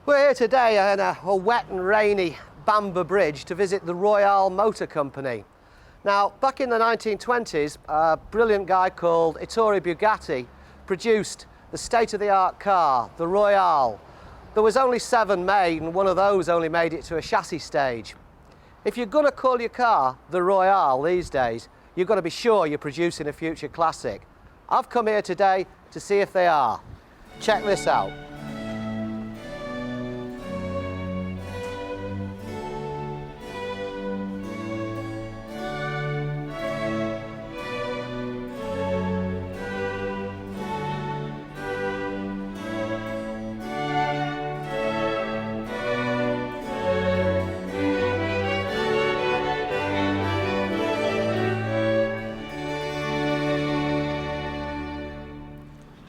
We're here today on a wet and rainy Bamber Bridge to visit the Royale Motor Company. Now, back in the 1920s, a brilliant guy called Ettore Bugatti produced the state-of-the-art car, the Royale. There was only 7 made, and one of those only made it to a chassis stage. If you're going to call your car the Royale these days, you've got to be sure you're producing a future classic. I've come here today to see if they are. Check this out.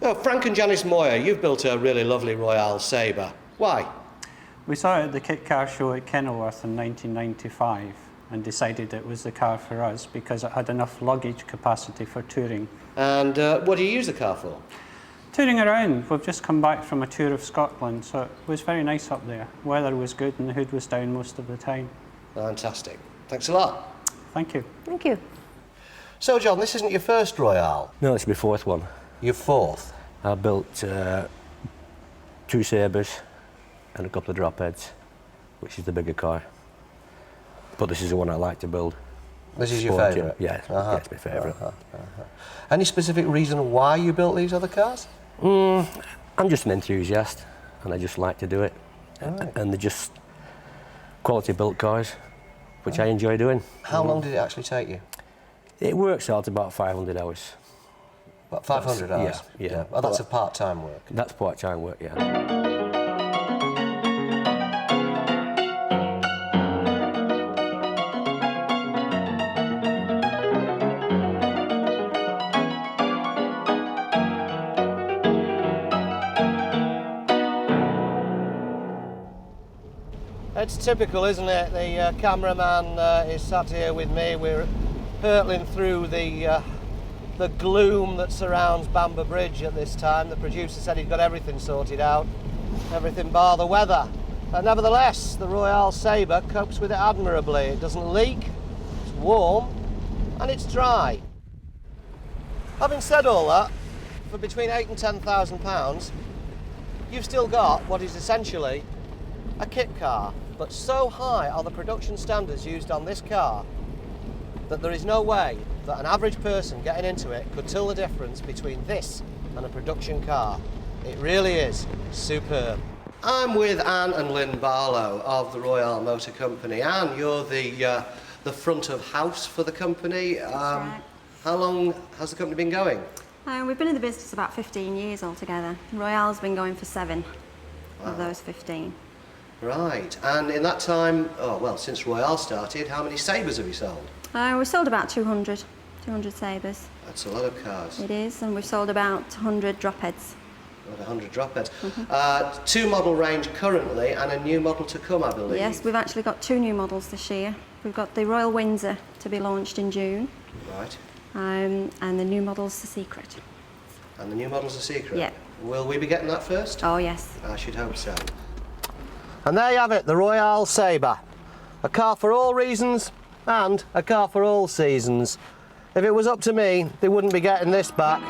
Oh, Frank and Janice Moyer, you've built a really lovely Royale Sabre. Why? We saw it at the Kit Car show at Kenilworth in 1995 and decided it was the car for us because it had enough luggage capacity for touring. And what do you use the car for? Touring around. We've just come back from a tour of Scotland, so it was very nice up there. Weather was good and the hood was down most of the time. Fantastic. Thanks a lot. Thank you. Thank you. So, John, this isn't your first Royale? No, it's my 4th one. Your 4th? I built 2 Sabres and a couple of drop heads, which is the bigger car. But this is the one I like to build. This is your Sporting. favourite? Yeah, yeah, it's my favourite. Any specific reason why you built these other cars? I'm just an enthusiast and I just like to do it. Right. And they're just quality built cars, which I enjoy doing. How long did it actually take you? It works out about 500 hours. About 500 hours? Yeah. Well, that's a part-time work. That's part-time work, yeah. It's typical, isn't it? The cameraman is sat here with me. We're hurtling through the gloom that surrounds Bamber Bridge at this time. The producer said he'd got everything sorted out, everything bar the weather. Nevertheless, the Royale Sabre copes with it admirably. It doesn't leak, it's warm, and it's dry. Having said all that, for between £8,000 and £10,000, you've still got what is essentially a kit car. But so high are the production standards used on this car that there is no way that an average person getting into it could tell the difference between this and a production car. It really is superb. I'm with Anne and Lyn Barlow of the Royale Motor Company. Anne, you're the front of house for the company. That's right. How long has the company been going? We've been in the business about 15 years altogether. Royale's been going for 7 of those 15. Right, and in that time, since Royale started, how many Sabres have you sold? We've sold about 200 Sabres. That's a lot of cars. It is, and we've sold about 100 drop heads. About 100 drop heads. 2 model range currently and a new model to come, I believe. Yes, we've actually got 2 new models this year. We've got the Royal Windsor to be launched in June. Right. And the new model's the Secret. And the new model's the Secret? Yeah. Will we be getting that first? Oh, yes. I should hope so. And there you have it, the Royale Sabre. A car for all reasons and a car for all seasons. If it was up to me, they wouldn't be getting this back.